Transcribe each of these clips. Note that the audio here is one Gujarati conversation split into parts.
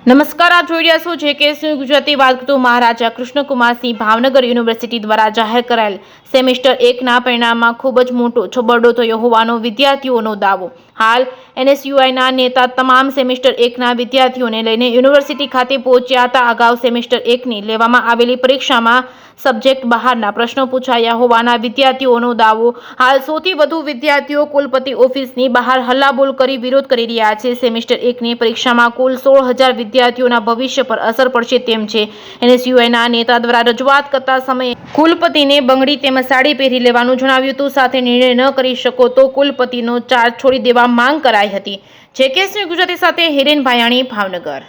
નમસ્કાર, આપ જોઈ રહ્યા છો JKS ગુજરાતી વાત કરતો મહારાજા કૃષ્ણકુમારસિંહ ભાવનગર યુનિવર્સિટી દ્વારા જાહેર કરાયેલ સેમેસ્ટર 1ના પરિણામમાં ખૂબ જ મોટો છબરડો થયો હોવાનો વિદ્યાર્થીઓનો દાવો। હાલ NSUIના નેતા તમામ સેમેસ્ટર 1ના વિદ્યાર્થીઓને લઈને યુનિવર્સિટી ખાતે પહોંચ્યા હતા। અગાઉ સેમેસ્ટર 1ની લેવામાં આવેલી પરીક્ષામાં સબ્જેક્ટ બહારના પ્રશ્નો પૂછાયા હોવાના વિદ્યાર્થીઓનો દાવો। હાલ સૌથી વધુ વિદ્યાર્થીઓ કુલપતિ ઓફિસની બહાર હલ્લાબોલ કરી વિરોધ કરી રહ્યા છે। સેમેસ્ટર 1ની પરીક્ષામાં કુલ 16,000 વિદ્યાર્થીઓના ભવિષ્ય પર અસર પડશે તેમ છે। NSUIના નેતા દ્વારા રજૂઆત કરતા સમયે કુલપતિને બંગડી તેમજ સાડી પહેરી લેવાનું જણાવ્યું હતું। સાથે નિર્ણય ન કરી શકો તો કુલપતિનો ચાર્જ છોડી દેવા માંગ કરાઈ હતી। JKS ગુજરાતી સાથે હિરેન ભાયાણી, ભાવનગર।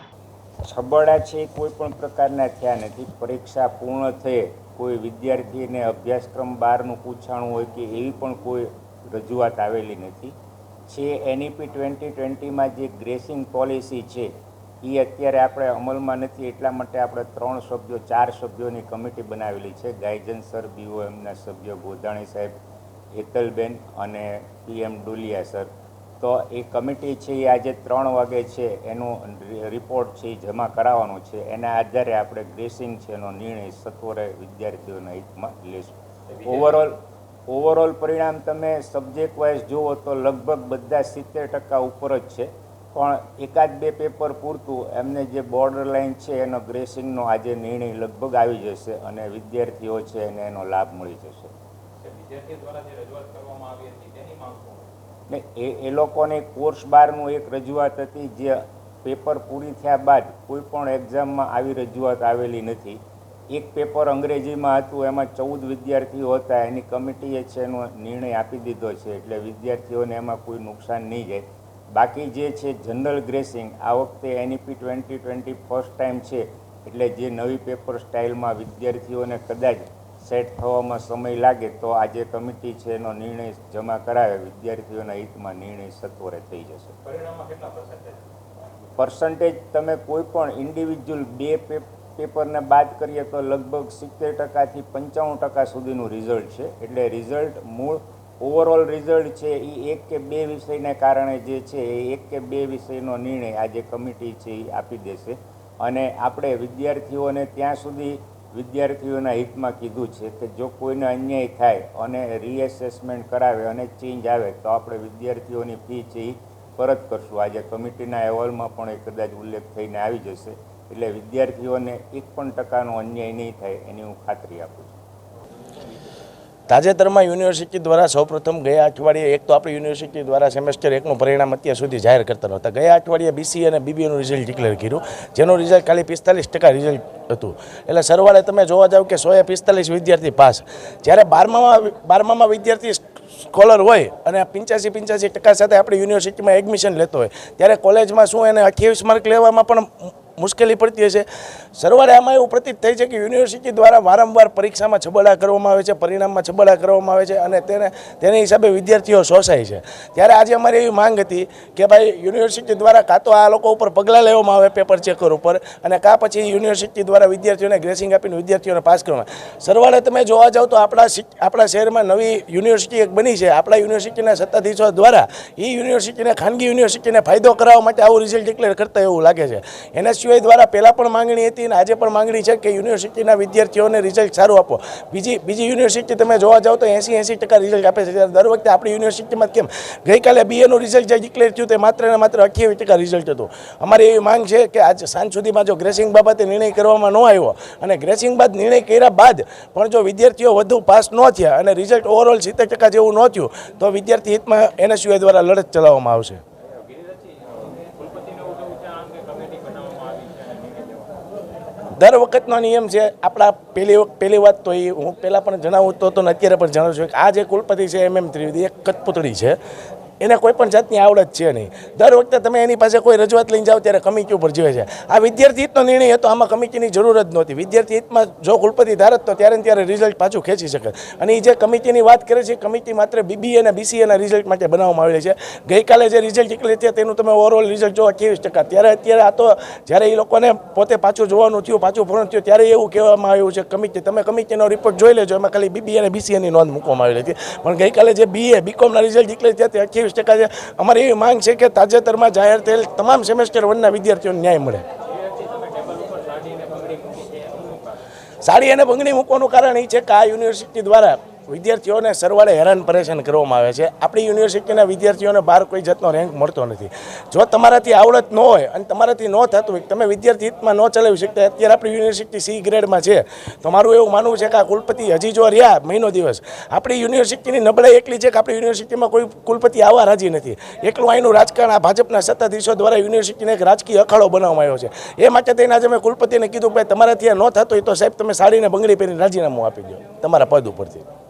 છબરડા છે કોઈ પણ પ્રકારના થયા નથી। પરીક્ષા પૂર્ણ થયે કોઈ વિદ્યાર્થીને અભ્યાસક્રમ બહારનું પૂછાણું હોય કે એવી પણ કોઈ રજૂઆત આવેલી નથી। NEP 2020માં જે ગ્રેસિંગ પોલિસી છે એ અત્યારે આપણે અમલમાં નથી, એટલા માટે આપણે 4 સભ્યોની કમિટી બનાવેલી છે। ગાયજન સર, BOMના સભ્ય ગોધાણી સાહેબ, હેતલબેન અને PM ડોલિયા સર। તો એ કમિટી છે એ આજે 3 વાગે છે એનો રિપોર્ટ છે એ જમા કરાવવાનો છે। એના આધારે આપણે ગ્રેસિંગ છે એનો નિર્ણય સત્વરે વિદ્યાર્થીઓના હિતમાં લેશું। ઓવરઓલ પરિણામ તમે સબ્જેક્ટ વાઇઝ જુઓ તો લગભગ બધા 70% ઉપર જ છે, પણ એકાદ બે પેપર પૂરતું એમને જે બોર્ડર લાઇન છે એનો ગ્રેસિંગનો આજે નિર્ણય લગભગ આવી જશે અને વિદ્યાર્થીઓ છે એને એનો લાભ મળી જશે। ને એ લોકોની કોર્સ બારનું એક રજૂઆત હતી, જે પેપર પૂરી થયા બાદ કોઈ પણ એક્ઝામમાં આવી રજૂઆત આવેલી નથી। એક પેપર અંગ્રેજીમાં હતું, એમાં 14 વિદ્યાર્થીઓ હતા, એની કમિટીએ છે એનો નિર્ણય આપી દીધો છે, એટલે વિદ્યાર્થીઓને એમાં કોઈ નુકસાન નહીં જાય। બાકી જે છે જનરલ ગ્રેસિંગ આ વખતે NEP 2020 ફર્સ્ટ ટાઈમ છે, એટલે જે નવી પેપર સ્ટાઇલમાં વિદ્યાર્થીઓને કદાચ સેટ થવામાં સમય લાગે તો આજે કમિટી છે એનો નિર્ણય જમા કરાવે, વિદ્યાર્થીઓના હિતમાં નિર્ણય સત્વરે થઈ જશે। પર્સન્ટેજ તમે કોઈ પણ ઇન્ડિવિજ્યુઅલ બે પેપરને બાદ કરીએ તો લગભગ 70%થી 95% સુધીનું રિઝલ્ટ છે। એટલે રિઝલ્ટ મૂળ ઓવરઓલ રિઝલ્ટ છે એ 1 કે 2 વિષયને કારણે જે છે એ 1 કે 2 વિષયનો નિર્ણય આજે કમિટી છે એ આપી દેશે। અને આપણે વિદ્યાર્થીઓને ત્યાં સુધી વિદ્યાર્થીઓના હિતમાં કીધું છે કે જો કોઈને અન્યાય થાય અને રીએસેસમેન્ટ કરાવે અને ચેન્જ આવે તો આપણે વિદ્યાર્થીઓની ફી છે એ પરત કરશું। આજે કમિટીના અહેવાલમાં પણ એ કદાચ ઉલ્લેખ થઈને આવી જશે, એટલે વિદ્યાર્થીઓને 1% અન્યાય નહીં થાય એની હું ખાતરી આપું છું। તાજેતરમાં યુનિવર્સિટી દ્વારા સૌપ્રથમ ગયા અઠવાડિયે એક તો આપણી યુનિવર્સિટી દ્વારા સેમેસ્ટર 1નું પરિણામ અત્યાર સુધી જાહેર કરતા નહોતા। ગયા અઠવાડિયે BCA અને BBAનું રિઝલ્ટ ડિક્લેર કર્યું, જેનું રિઝલ્ટ ખાલી 45% રિઝલ્ટ હતું। એટલે સરવાળે તમે જોવા જાવ કે 145 વિદ્યાર્થી પાસ, જ્યારે 12મામાં વિદ્યાર્થી સ્કોલર હોય અને 85% સાથે આપણી યુનિવર્સિટીમાં એડમિશન લેતો હોય, ત્યારે કોલેજમાં શું એને 28 માર્ક લેવામાં પણ મુશ્કેલી પડતી હશે। સરવાળે આમાં એવું પ્રતીત થાય છે કે યુનિવર્સિટી દ્વારા વારંવાર પરીક્ષામાં છબરડા કરવામાં આવે છે, પરિણામમાં છબરડા કરવામાં આવે છે અને તેના હિસાબે વિદ્યાર્થીઓ શોષાય છે। ત્યારે આજે અમારી એવી માંગ હતી કે ભાઈ યુનિવર્સિટી દ્વારા કાં તો આ લોકો ઉપર પગલાં લેવામાં આવે પેપર ચેકર ઉપર, અને કાં પછી યુનિવર્સિટી દ્વારા વિદ્યાર્થીઓને ગ્રેસિંગ આપીને વિદ્યાર્થીઓને પાસ કરવામાં। સરવાળે તમે જોવા જાવ તો આપણા શહેરમાં નવી યુનિવર્સિટી એક બની છે, આપણા યુનિવર્સિટીના સત્તાધીશો દ્વારા એ યુનિવર્સિટીને ખાનગી યુનિવર્સિટીને ફાયદો કરાવવા માટે આવું રિઝલ્ટ ડિક્લેર કરતા એવું લાગે છે। NSUI દ્વારા પહેલાં પણ માંગણી હતી અને આજે પણ માંગણી છે કે યુનિવર્સિટીના વિદ્યાર્થીઓને રિઝલ્ટ સારું આપો। બીજી યુનિવર્સિટી તમે જોવા જાવ તો 80% રિઝલ્ટ આપે છે, ત્યારે દર વખતે આપણી યુનિવર્સિટીમાં કેમ ગઈકાલે BAનું રિઝલ્ટ જે ડિક્લેર થયું તે માત્ર ને માત્ર 28% રિઝલ્ટ હતું। અમારી એવી માંગ છે કે આજ સાંજ સુધીમાં જો ગ્રેસિંગ બાબતે નિર્ણય કરવામાં ન આવ્યો અને ગ્રેસિંગ બાદ નિર્ણય કર્યા બાદ પણ જો વિદ્યાર્થીઓ વધુ પાસ ન થયા અને રિઝલ્ટ ઓવરઓલ 70% જેવું ન થયું તો વિદ્યાર્થી હિતમાં NSUI દ્વારા લડત ચલાવવામાં આવશે। દર વખતનો નિયમ છે આપણા પહેલી વાત તો એ હું પહેલાં પણ જણાવું તો અત્યારે પણ જણાવું છું કે આ જે કુલપતિ છે MM ત્રિવેદી એક કઠપૂતળી છે, એને કોઈ પણ જાતની આવડત છે નહીં। દર વખતે તમે એની પાસે કોઈ રજૂઆત લઈને જાઓ ત્યારે કમિટી ઉપર જીવે છે। આ વિદ્યાર્થી હિતનો નિર્ણય હતો, આમાં કમિટીની જરૂર જ નહોતી। વિદ્યાર્થી હિતમાં જો કુલપતિ ધારત તો ત્યારે ને ત્યારે રિઝલ્ટ પાછું ખેંચી શકે। અને એ જે કમિટીની વાત કરે છે, કમિટી માત્ર BBA અને BCAના રિઝલ્ટ માટે બનાવવામાં આવેલી છે। ગઈકાલે જે રિઝલ્ટ ડિક્લેર થયા તેનું તમે ઓવરઓલ રિઝલ્ટ જો 28%, ત્યારે અત્યારે આ તો જ્યારે એ લોકોને પોતે પાછું જોવાનું થયું, પાછું પૂર્ણ થયું, ત્યારે એવું કહેવામાં આવ્યું છે કમિટી, તમે કમિટીનો રિપોર્ટ જોઈ લેજો, એમાં ખાલી BBA અને BCAની નોંધ મૂકવામાં આવેલી હતી। પણ ગઈકાલે જે BA BComના રિઝલ્ટ ડિક્લેર થયા તે 28% છે। અમારી એવી માંગ છે કે તાજેતરમાં જાહેર થયેલ તમામ સેમેસ્ટર 1ના વિદ્યાર્થીઓને ન્યાય મળે। સાડી અને બંગડી મૂકવાનું કારણ એ છે કે આ યુનિવર્સિટી દ્વારા વિદ્યાર્થીઓને સરવાળે હેરાન પરેશાન કરવામાં આવે છે. આપણી યુનિવર્સિટીના વિદ્યાર્થીઓને બહાર કોઈ જાતનો રેન્ક મળતો નથી. જો તમારાથી આવડત ન હોય અને તમારાથી ન થતું હોય, તમે વિદ્યાર્થી હિતમાં ન ચલાવી શકતા, અત્યારે આપણી યુનિવર્સિટી સી ગ્રેડમાં છે, તો મારું એવું માનવું છે કે આ કુલપતિ હજી જો રહ્યા મહિનો દિવસ, આપણી યુનિવર્સિટીની નબળાઈ એટલી છે કે આપણી યુનિવર્સિટીમાં કોઈ કુલપતિ આવવા રાજી નથી. એકલું અહીંનું રાજકારણ આ ભાજપના સત્તાધીશો દ્વારા યુનિવર્સિટીને એક રાજકીય અખાડો બનાવવામાં આવ્યો છે. એ માટે થઈને આજે મેં કુલપતિને કીધું કે ભાઈ તમારાથી આ ન થતું હોય તો સાહેબ તમે સાડીને બંગડી પહેરીને રાજીનામું આપી દો તમારા પદ ઉપરથી.